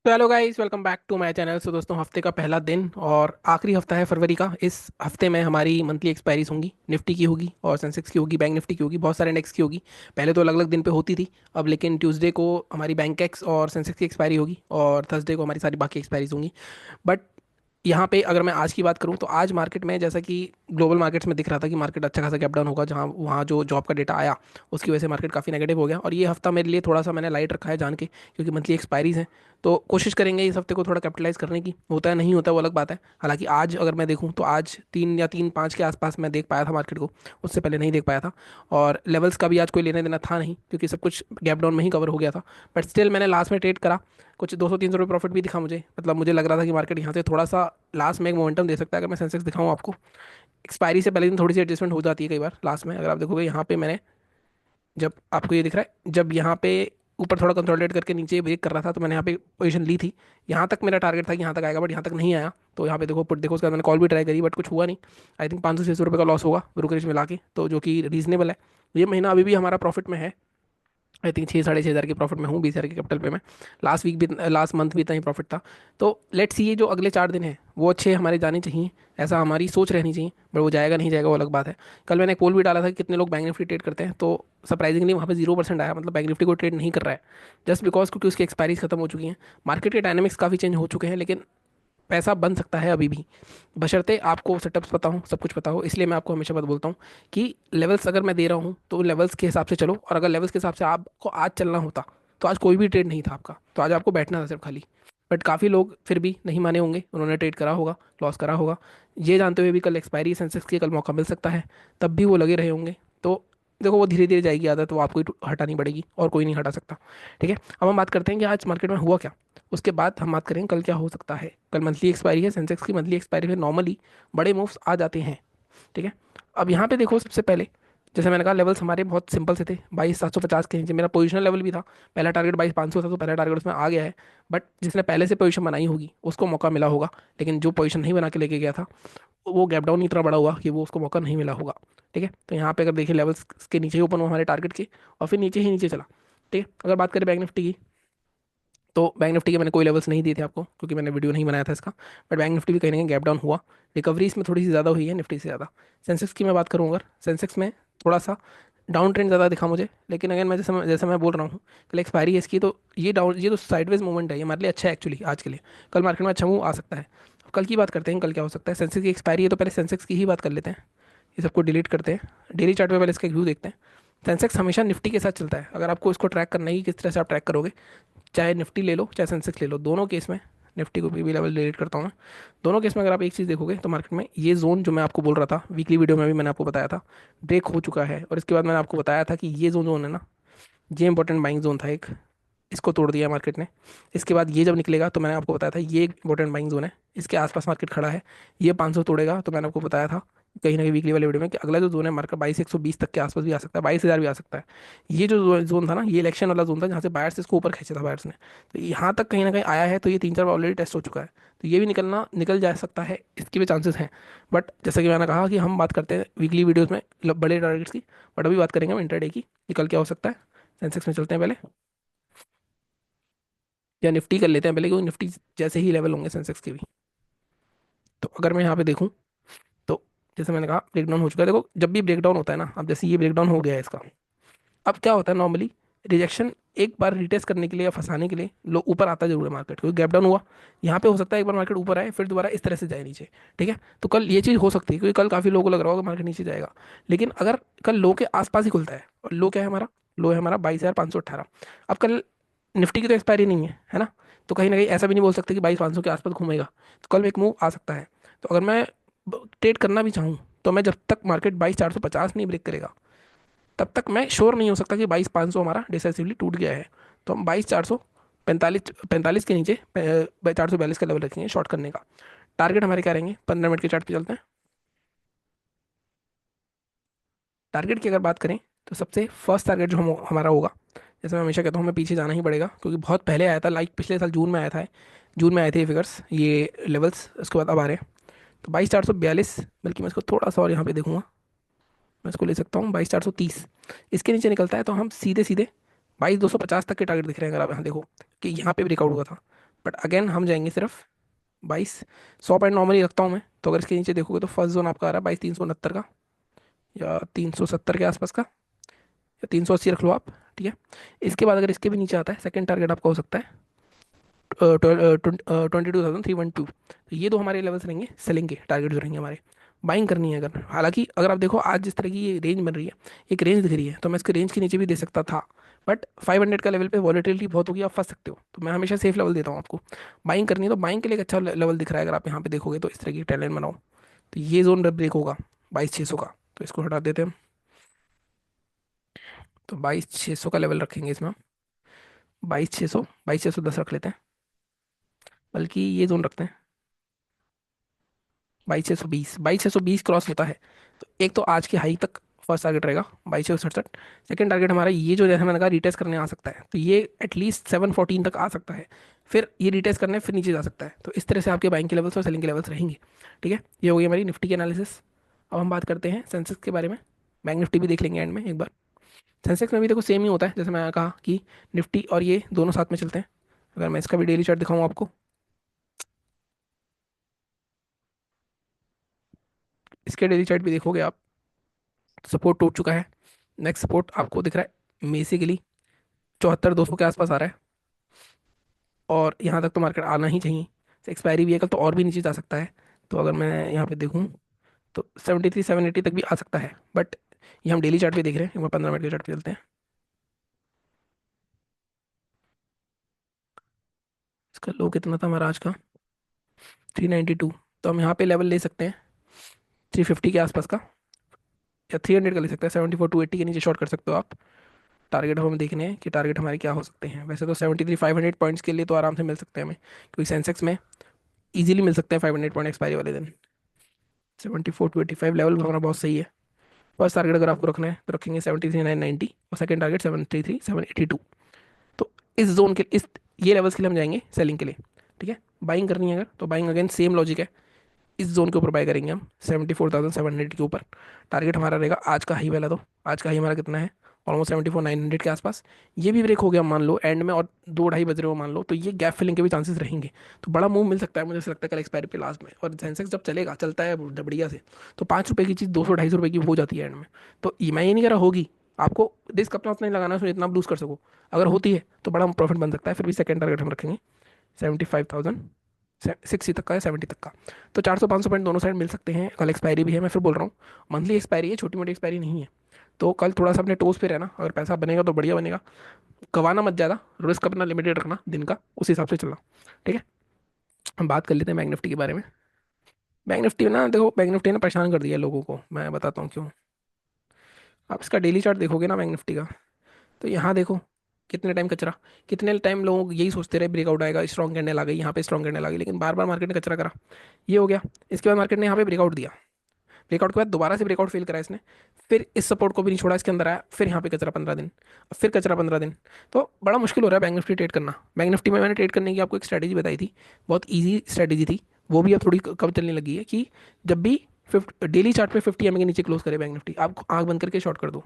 तो hello guys, welcome back to my channel. दोस्तों, हफ्ते का पहला दिन और आखिरी हफ्ता है फरवरी का। इस हफ्ते में हमारी मंथली एक्सपायरीज होंगी। निफ्टी की होगी और सेंसेक्स की होगी, बैंक निफ्टी की होगी, बहुत सारे इंडेक्स की होगी। पहले तो अलग अलग दिन पे होती थी, अब लेकिन ट्यूसडे को हमारी बैंक एक्स और सेंसेक्स की एक्सपायरी होगी और थर्सडे को हमारी सारी बाकी एक्सपायरीज होंगी। बट यहाँ पे अगर मैं आज की बात करूँ तो आज मार्केट में, जैसा कि ग्लोबल मार्केट्स में दिख रहा था कि मार्केट अच्छा खासा गैप डाउन होगा, जहाँ वहाँ जो जॉब का डेटा आया उसकी वजह से मार्केट काफ़ी नेगेटिव हो गया। और ये हफ्ता मेरे लिए थोड़ा सा मैंने लाइट रखा है जान के, क्योंकि मंथली एक्सपायरीज हैं। तो कोशिश करेंगे इस हफ्ते को थोड़ा कैपिटलाइज करने की। होता है नहीं होता वो अलग बात है। हालांकि आज अगर मैं देखूँ तो आज 3 या 3-5 के आसपास मैं देख पाया था मार्केट को, उससे पहले नहीं देख पाया था। और लेवल्स का भी आज कोई लेने देना था नहीं, क्योंकि सब कुछ गैप डाउन में ही कवर हो गया था। बट स्टिल मैंने लास्ट में ट्रेड करा। कुछ 200-300 रुपये प्रॉफिट भी दिखा मुझे, मतलब मुझे लग रहा था कि मार्केट यहाँ से थोड़ा सा लास्ट में एक मोमेंटम दे सकता है। अगर मैं सेंसेक्स दिखाऊँ आपको, एक्सपायरी से पहले दिन थोड़ी सी एडजस्टमेंट हो जाती है कई बार लास्ट में। अगर आप देखोगे यहाँ पे मैंने, जब आपको ये दिख रहा है, जब यहाँ पे ऊपर थोड़ा कंसोलिडेट करके नीचे ब्रेक कर रहा था तो मैंने यहाँ पे पोजीशन ली थी। यहाँ तक मेरा टारगेट था कि यहाँ तक आएगा, बट यहाँ तक नहीं आया। तो यहाँ पे देखो पुट देखो, उसके बाद मैंने कॉल भी ट्राई करी बट कुछ हुआ नहीं। आई थिंक 500-600 रुपये का लॉस होगा ब्रोकरेज मिला के, तो जो कि रीजनेबल है। ये महीना अभी भी हमारा प्रॉफिट में है। आई थिंक 6-6.5 हज़ार के प्रॉफिट में हूँ, 20 हज़ार के कैपिटल पे मैं। लास्ट वीक भी, लास्ट मंथ भी इतना ही प्रॉफिट था। तो लेट्स सी, ये जो अगले 4 दिन हैं वो अच्छे हमारे जाने चाहिए, ऐसा हमारी सोच रहनी चाहिए। बट वो जाएगा नहीं जाएगा वो अलग बात है। कल मैंने एक पोल भी डाला था कि कितने लोग बैंक निफ्टी ट्रेड करते हैं, तो सरप्राइजिंगली वहाँ पे 0% आया। मतलब बैंक निफ्टी को ट्रेड नहीं कर रहा है, जस्ट बिकॉज क्योंकि उसकी एक्सपायरीज खत्म हो चुकी हैं। मार्केट के डायनामिक्स काफ़ी चेंज हो चुके हैं, लेकिन पैसा बन सकता है अभी भी, बशर्ते आपको सेटअप्स पता हो, सब कुछ पता हो। इसलिए मैं आपको हमेशा बात बोलता हूँ कि लेवल्स अगर मैं दे रहा हूँ तो लेवल्स के हिसाब से चलो। और अगर लेवल्स के हिसाब से आपको आज चलना होता तो आज कोई भी ट्रेड नहीं था आपका, तो आज आपको बैठना था सिर्फ खाली। बट काफ़ी लोग फिर भी नहीं माने होंगे, उन्होंने ट्रेड करा होगा, लॉस करा होगा। ये जानते हुए भी कल एक्सपायरी सेंसेक्स की, कल मौका मिल सकता है, तब भी वो लगे रहे होंगे। तो देखो, वो धीरे धीरे जाएगी आदत, वो आपको ही हटानी पड़ेगी और कोई नहीं हटा सकता। ठीक है, अब हम बात करते हैं कि आज मार्केट में हुआ क्या। उसके बाद हम बात करेंगे कल क्या हो सकता है। कल मंथली एक्सपायरी है, सेंसेक्स की मंथली एक्सपायरी में नॉर्मली बड़े मूव्स आ जाते हैं। ठीक है, अब यहाँ पे देखो, सबसे पहले जैसे मैंने कहा, लेवल्स हमारे बहुत सिंपल से थे। 22,750 के नीचे मेरा पोजिशनल लेवल भी था। पहला टारगेट 22,500 था, तो पहला टारगेट उसमें आ गया है। बट जिसने पहले से पोजीशन बनाई होगी उसको मौका मिला होगा, लेकिन जो पोजीशन नहीं बना के लेके गया था वो गैप डाउन इतना बड़ा हुआ कि वो उसको मौका नहीं मिला होगा। ठीक है, तो यहाँ पे अगर देखिए, लेवल्स के नीचे ही ओपन हुआ हमारे टारगेट के, और फिर नीचे ही नीचे चला। ठीक है, अगर बात करें बैंक निफ्टी की, तो बैंक निफ्टी के मैंने कोई लेवल्स नहीं दिए थे आपको, क्योंकि मैंने वीडियो नहीं बनाया था इसका। बट बैंक निफ्टी भी कहीं ना कहीं गैप डाउन हुआ। रिकवरी इसमें थोड़ी सी ज़्यादा हुई है निफ्टी से ज़्यादा। सेंसेक्स की मैं बात करूँ, अगर सेंसेक्स में थोड़ा सा डाउन ट्रेंड ज़्यादा दिखा मुझे, लेकिन अगर मैं जैसे मैं बोल रहा हूँ, कल एक्सपायरी है इसकी, तो ये तो साइडवेज मूवमेंट है, ये हमारे लिए अच्छा है एक्चुअली आज के लिए। कल मार्केट में अच्छा मूव आ सकता है। अब कल की बात करते हैं, कल क्या हो सकता है। सेंसेक्स की एक्सपायरी है, तो पहले सेंसेक्स की ही बात कर लेते हैं। ये सबको डिलीट करते हैं, डेली चार्ट पे पहले इसका व्यू देखते हैं। सेंसेक्स हमेशा निफ्टी के साथ चलता है। अगर आपको इसको ट्रैक करना ही, किस तरह से आप ट्रैक करोगे, चाहे निफ्टी ले लो चाहे सेंसेक्स ले लो, दोनों केस में, निफ्टी को भी लेवल डिलीट करता हूँ मैं। दोनों केस में अगर आप एक चीज़ देखोगे तो मार्केट में ये जोन जो मैं आपको बोल रहा था वीकली वीडियो में भी मैंने आपको बताया था, ब्रेक हो चुका है। और इसके बाद मैंने आपको बताया था कि ये जोन है ना, ये इंपॉर्टेंट बाइंग जोन था एक, इसको तोड़ दिया मार्केट ने। इसके बाद ये जब निकलेगा तो मैंने आपको बताया था ये एक इंपॉर्टेंट बाइंग जोन है, इसके आसपास मार्केट खड़ा है। ये 500 तोड़ेगा तो मैंने आपको बताया था कहीं ना कहीं वीकली वाले वीडियो में कि अगला जो जोन है मार्केट 22,120 तक के आसपास भी आ सकता है, 22,000 भी आ सकता है। ये जो जोन था ना, ये इलेक्शन वाला जोन था जहाँ से बायर्स इसको ऊपर खींचा था बायर्स ने। तो यहाँ तक कहीं ना कहीं आया है, तो ये 3-4 बार ऑलरेडी टेस्ट हो चुका है। तो ये भी निकल जा सकता है, इसके भी चांसेस हैं। बट जैसा कि मैंने कहा कि हम बात करते हैं वीकली वीडियोज़ में बड़े टारगेट्स की। बट अभी बात करेंगे हम इंटरडे की, कि कल क्या हो सकता है। सेंसेक्स में चलते हैं पहले, या निफ्टी कर लेते हैं पहले, क्योंकि निफ्टी जैसे ही लेवल होंगे सेंसेक्स के भी। तो अगर मैं यहाँ पे देखूँ, तो जैसे मैंने कहा ब्रेकडाउन हो चुका है। देखो, जब भी ब्रेकडाउन होता है ना, अब जैसे ये ब्रेकडाउन हो गया है इसका, अब क्या होता है नॉर्मली, रिजेक्शन एक बार रिटेस्ट करने के लिए या फंसाने के लिए लोग ऊपर आता जरूर है मार्केट, क्योंकि गैप डाउन हुआ। यहाँ पे हो सकता है एक बार मार्केट ऊपर आए फिर दोबारा इस तरह से जाए नीचे। ठीक है, तो कल ये चीज़ हो सकती है, क्योंकि कल काफ़ी लोगों को लग रहा होगा मार्केट नीचे जाएगा। लेकिन अगर कल लो के आसपास ही खुलता है, और लो क्या है हमारा, लो है हमारा 22,518। अब कल निफ्टी की तो एक्सपायरी नहीं है ना, तो कहीं ना कहीं ऐसा भी नहीं बोल सकते कि 22,500 के आसपास घूमेगा। तो कल एक मूव आ सकता है। तो अगर मैं ट्रेड करना भी चाहूँ, तो मैं जब तक मार्केट 22,450 नहीं ब्रेक करेगा, तब तक मैं श्योर नहीं हो सकता कि 22,500 हमारा डिसाइसिवली टूट गया है। तो हम 22,445 45 के नीचे 442 का लेवल रखेंगे शॉर्ट करने का। टारगेट हमारे क्या रहेंगे, 15 मिनट के चार्ट पे चलते हैं। टारगेट की अगर बात करें, तो सबसे फर्स्ट टारगेट जो हमारा होगा, जैसे मैं हमेशा कहता हूँ, हमें पीछे जाना ही पड़ेगा, क्योंकि बहुत पहले आया था, लाइक पिछले साल जून में आया था। जून में आए थे ये फिगर्स, ये लेवल्स, उसके बाद अब आ रहे हैं। तो 22,442, बल्कि मैं इसको थोड़ा सा और यहाँ पे देखूंगा, मैं इसको ले सकता हूँ 22,430। इसके नीचे निकलता है तो हम सीधे सीधे 22,250 तक के टारगेट दिख रहे हैं। अगर आप यहाँ देखो कि यहाँ पे ब्रेकआउट हुआ था, बट अगेन हम जाएंगे सिर्फ 2200 पॉइंट नॉर्मली रखता हूँ मैं। तो अगर इसके नीचे देखोगे तो फर्स्ट जोन आपका आ रहा है 22,369 का, या 370 के आसपास का, या 380 रख लो आप। ठीक है। इसके बाद अगर इसके भी नीचे आता है, सेकंड टारगेट आपका हो सकता है 22,312। तो ये दो हमारे लेवल्स रहेंगे सेलिंग के टारगेट जो रहेंगे हमारे। बाइंग करनी है अगर, हालांकि अगर आप देखो आज जिस तरह की ये रेंज बन रही है, एक रेंज दिख रही है, तो मैं इसके रेंज के नीचे भी दे सकता था। बट 500 का लेवल पे वॉलेटिलिटी बहुत होगी, आप फंस सकते हो, तो मैं हमेशा सेफ लेवल देता हूँ आपको। बाइंग करनी है तो बाइंग के लिए एक अच्छा लेवल दिख रहा है, अगर आप यहाँ पे देखोगे तो इस तरह की टैलेंट बनाओ। तो ये जोन ब्रेक होगा 22,600 का, तो इसको हटा देते हैं हम। तो 22,600 का लेवल रखेंगे इसमें हम। 22,600, 22,610 रख लेते हैं, बल्कि ये जोन रखते हैं 22,620। 22,620 क्रॉस होता है तो एक तो आज की हाई तक फर्स्ट टारगेट रहेगा 22,667। सेकंड टारगेट हमारा ये जो जैसे मैंने कहा रीटेस्ट करने आ सकता है, तो ये एटलीस्ट 714 तक आ सकता है। फिर ये रीटेस्ट करने फिर नीचे जा सकता है। तो इस तरह से आपके बाइंग के लेवल्स और सेलिंग के लेवल्स रहेंगे। ठीक है, ये हो गई हमारी निफ्टी की एनालिसिस। अब हम बात करते हैं सेंसेक्स के बारे में। बैंक निफ्टी भी देख लेंगे एंड में एक बार। सेंसेक्स में भी देखो सेम ही होता है, जैसे मैंने कहा कि निफ्टी और ये दोनों साथ में चलते हैं। अगर मैं इसका भी डेली चार्ट दिखाऊँ आपको, इसके डेली चार्ट भी देखोगे आप, सपोर्ट टूट चुका है। नेक्स्ट सपोर्ट आपको दिख रहा है बेसिकली 74,200 के आसपास आ रहा है, और यहाँ तक तो मार्केट आना ही चाहिए। एक्सपायरी भी है कल, तो और भी नीचे जा सकता है। तो अगर मैं यहाँ पे देखूँ तो 73,780 तक भी आ सकता है। बट ये हम डेली चार्ट पे देख रहे हैं, एक बार 15 मिनट के चार्ट पे चलते हैं। इसका लो कितना था हमारा आज का? 392। तो हम यहाँ पे लेवल ले सकते हैं 350 के आसपास का, या 300 का ले सकते हैं। 74,280 के नीचे शॉर्ट कर सकते हो आप। टारगेट हमें देखने हैं कि टारगेट हमारे क्या हो सकते हैं। वैसे तो 73,500 पॉइंट्स के लिए तो आराम से मिल सकते हैं हमें, क्योंकि सेंसेक्स में इजीली मिल सकते हैं 500 पॉइंट एक्सपायरी वाले दिन। 74,285 लेवल हमारा बहुत सही है। फर्स्ट टारगेट अगर आपको रखना है तो रखेंगे 73,990, और सेकंड टारगेट 73,782। तो इस जोन के इस ये लेवल्स के लिए हम जाएंगे सेलिंग के लिए। ठीक है। बाइंग करनी है अगर, तो बाइंग अगेन सेम लॉजिक है। इस जोन के ऊपर बाय करेंगे हम 74,700 के ऊपर। टारगेट हमारा रहेगा आज का हाई वाला। तो आज का हाई हमारा कितना है? ऑलमोस्ट 74,900 के आसपास। ये भी ब्रेक हो गया मान लो एंड में, और 2-2:30 बज रहे हो मान लो, तो ये गैप फिलिंग के भी चांसेस रहेंगे। तो बड़ा मूव मिल सकता है, मुझे ऐसा लगता है कल एक्सपायरी पे लास्ट में। और सेंसेक्स जब चलेगा, चलता है बढ़िया से, तो 5 रुपये की चीज़ 200-250 रुपये की हो जाती है एंड में। तो मैं ये नहीं कह रहा होगी, आपको रिस्क अपना उतना ही लगाना है उसमें जितना आप लूज कर सको। अगर होती है तो बड़ा प्रॉफिट बन सकता है। फिर भी सेकंड टारगेट हम रखेंगे 75,060 तक का या 70 तक का। तो 400-500 पॉइंट दोनों साइड मिल सकते हैं। कल एक्सपायरी भी है, मैं फिर बोल रहा हूँ मंथली एक्सपायरी है, छोटी मोटी एक्सपायरी नहीं है। तो कल थोड़ा सा अपने टोस पे रहना, अगर पैसा बनेगा तो बढ़िया बनेगा। गवाना मत ज़्यादा, रिस्क अपना लिमिटेड रखना दिन का, उस हिसाब से चलना। ठीक है। हम बात कर लेते हैं बैंक निफ्टी के बारे में। बैंक निफ्टी ना देखो, बैंक निफ्टी ने परेशान कर दिया लोगों को, मैं बताता हूँ क्यों। आप इसका डेली चार्ट देखोगे ना बैंक निफ्टी का, तो यहाँ देखो कितने टाइम कचरा। कितने टाइम लोग यही सोचते रहे ब्रेकआउट आएगा, स्ट्रॉन्ग कैंडल आ गई, यहाँ पे स्ट्रॉन्ग कैंडल आ गई, लेकिन बार बार मार्केट ने कचरा करा। ये हो गया। इसके बाद मार्केट ने यहाँ पे ब्रेकआउट दिया, ब्रेकआउट के बाद दोबारा से ब्रेकआउट फेल करा इसने। फिर इस सपोर्ट को भी नहीं छोड़ा, इसके अंदर आया, फिर यहाँ पे कचरा 15 दिन, और फिर कचरा 15 दिन। तो बड़ा मुश्किल हो रहा है बैंक निफ्टी ट्रेड करना। बैंक निफ्टी में मैंने ट्रेड करने की आपको एक स्ट्रैटेजी बताई थी, बहुत ईजी स्ट्रैटेजी थी। वो भी अब थोड़ी कम चलने लगी है, कि जब भी फिफ्ट डेली चार्ट पे 50 के नीचे क्लोज करे बैंक निफ्टी, आप आंख बंद करके शॉर्ट कर दो।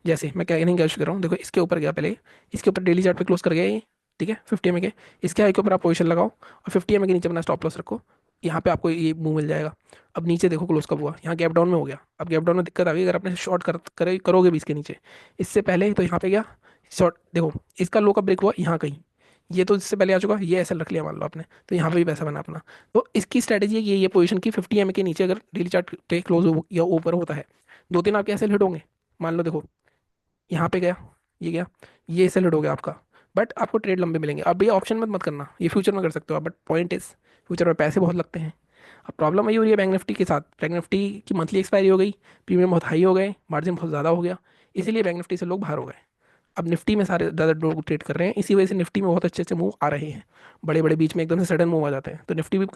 जैसे मैं क्या नहीं कोशिश कर रहा हूँ, देखो इसके ऊपर गया पहले, इसके ऊपर डेली चार्ट पे क्लोज कर गया ये। ठीक है, 50 के। इसके हाई के ऊपर आप पोजिशन लगाओ, और 50 के नीचे अपना स्टॉप लॉस रखो। यहाँ पे आपको ये मूव मिल जाएगा। अब नीचे देखो क्लोज कब हुआ, यहाँ गैप डाउन में हो गया। अब गैप डाउन में दिक्कत आ गई, अगर आपने शॉर्ट करोगे भी इसके नीचे, इससे पहले तो यहाँ पे गया शॉर्ट, देखो इसका लो का ब्रेक हुआ यहाँ कहीं, ये तो इससे पहले आ चुका, ये ऐसा रख लिया मान लो आपने, तो यहाँ पे भी पैसा बना अपना। तो इसकी स्ट्रैटेजी है कि ये पोजीशन की 50 के नीचे अगर डेली चार्ट पे क्लोज हो या ऊपर होता है, 2-3 आपके ऐसे हिट होंगे। मान लो देखो यहाँ पे गया, ये गया, ये सेल हो गया आपका। बट आपको ट्रेड लंबे मिलेंगे। अब ये ऑप्शन मत मत करना, ये फ्यूचर में कर सकते हो आप, बट पॉइंट इज फ्यूचर में पैसे बहुत लगते हैं। अब प्रॉब्लम यही हो रही है बैंक निफ्टी के साथ, बैंक निफ्टी की मंथली एक्सपायरी हो गई, प्रीमियम बहुत हाई हो गए, मार्जिन बहुत ज़्यादा हो गया, इसीलिए बैंक निफ्टी से लोग बाहर हो गए। अब निफ्टी में सारे ज़्यादा लोग ट्रेड कर रहे हैं, इसी वजह से निफ्टी में बहुत अच्छे अच्छे मूव आ रहे हैं। बड़े बड़े बीच में एकदम से सडन मूव आ जाते हैं, तो निफ्टी भी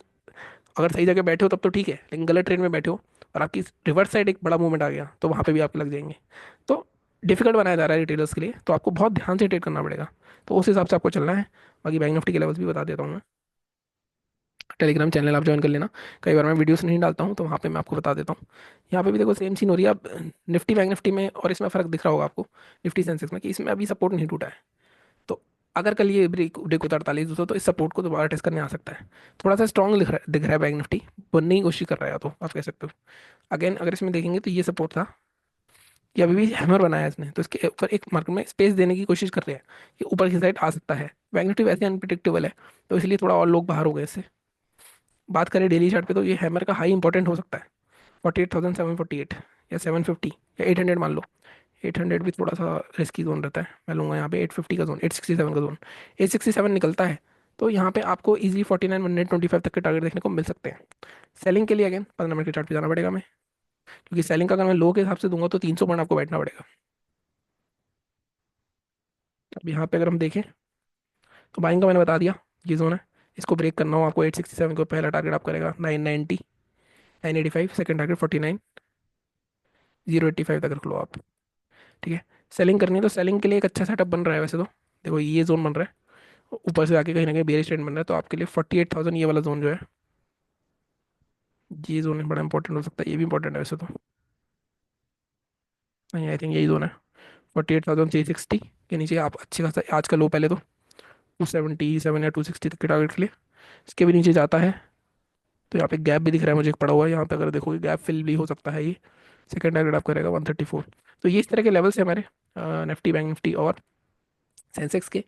अगर सही जगह बैठे हो तब तो ठीक है, लेकिन गलत ट्रेड में बैठे हो और आपकी रिवर्स साइड एक बड़ा मूवमेंट आ गया, तो वहाँ पे भी आपके लग जाएंगे। तो डिफिकल्ट बनाया जा रहा है रिटेलर्स के लिए, तो आपको बहुत ध्यान से ट्रेड करना पड़ेगा। तो उस हिसाब से आपको चलना है। बाकी बैंक निफ्टी के लेवल्स भी बता देता हूँ मैं। टेलीग्राम चैनल आप ज्वाइन कर लेना, कई बार मैं वीडियोस नहीं डालता हूँ, तो वहाँ पे मैं आपको बता देता हूँ। यहाँ पे भी देखो सेम सीन हो रही है। अब निफ्टी बैंक निफ्टी में और इसमें फ़र्क दिख रहा होगा आपको, निफ्टी सेंसेक्स में, कि इसमें अभी सपोर्ट नहीं टूटा है। तो अगर कल ये ब्रेक ब्रेक होता 48 200 तो इस सपोर्ट को दोबारा टेस्ट करने आ सकता है। थोड़ा सा स्ट्रॉन्ग दिख रहा है बैंक निफ्टी, बनने की कोशिश कर रहा है, तो आप कह सकते हो। अगेन अगर इसमें देखेंगे तो ये सपोर्ट था, ये अभी भी हैमर बनाया है इसने, तो इसके ऊपर एक मार्केट में स्पेस देने की कोशिश कर रहे हैं कि ऊपर की साइड आ सकता है। बैंक निफ्टी वैसे अनप्रिडिक्टेबल है, तो इसलिए थोड़ा और लोग बाहर हो गए इससे। बात करें डेली चार्ट पे तो ये हैमर का हाई इंपॉर्टेंट हो सकता है, 48,748 या 750 या 800 मान लो। 800 भी थोड़ा सा रिस्की जोन रहता है, मैं लूंगा यहाँ पे 850 का जोन, 867 का जोन। 867 निकलता है तो यहाँ पे आपको इजी 49,125 तक के टारगेट देखने को मिल सकते हैं। सेलिंग के लिए अगेन 15 मिनट के चार्ट पे जाना पड़ेगा हमें, क्योंकि सेलिंग का अगर मैं लो के हिसाब से दूंगा तो 300 पॉइंट आपको बैठना पड़ेगा। अब यहाँ पे अगर हम देखें तो बाइंग का मैंने बता दिया, ये जोन है। इसको ब्रेक करना हो आपको 867 को, पहला टारगेट आप करेगा 990, 985, सेकंड टारगेट 49, 085 तक रख लो आप। ठीक है। सेलिंग करनी है तो सेलिंग के लिए एक अच्छा सेटअप बन रहा है वैसे तो। देखो ये जोन बन रहा है, ऊपर से आके कहीं ना कहीं बेरिश ट्रेंड बन रहा है, तो आपके लिए 48,000 ये वाला जोन जो है, ये जोन बड़ा इंपॉर्टेंट हो सकता है। ये भी इंपॉर्टेंट है वैसे तो, नहीं आई थिंक यही जोन है। 48,360 के नीचे आप अच्छे खासा आज का लो, पहले तो 277 या 260 तक के टारगेट के लिए, इसके भी नीचे जाता है तो यहाँ पे गैप भी दिख रहा है मुझे एक पड़ा हुआ है, यहाँ पे अगर देखोगे गैप फिल भी हो सकता है ये। सेकंड टारगेट आप करेगा 134। तो ये इस तरह के लेवल्स है हमारे निफ्टी, बैंक निफ्टी और सेंसेक्स के।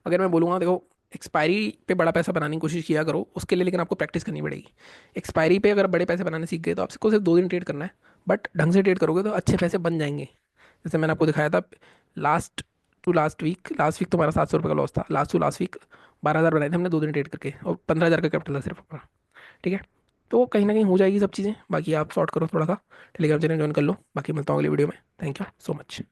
अगर मैं बोलूँगा देखो, एक्सपायरी पे बड़ा पैसा बनाने की कोशिश किया करो उसके लिए, लेकिन आपको प्रैक्टिस करनी पड़ेगी। एक्सपायरी पे अगर बड़े पैसे बनाने सीख गए तो आपको सिर्फ 2 दिन ट्रेड करना है, बट ढंग से ट्रेड करोगे तो अच्छे पैसे बन जाएंगे। जैसे मैंने आपको दिखाया था, लास्ट वीक तुम्हारा 700 रुपये का लॉस था, लास्ट टू लास्ट वीक 12,000 बनाए थे हमने 2 दिन ट्रेड करके, और 15,000 का कैपिटल था सिर्फ अपना। ठीक है। तो कहीं ना कहीं हो जाएगी सब चीज़ें, बाकी आप सॉर्ट करो थोड़ा सा, टेलीग्राम चैनल ज्वाइन कर लो। बाकी मिलता हूँ अगली वीडियो में। Thank you so much.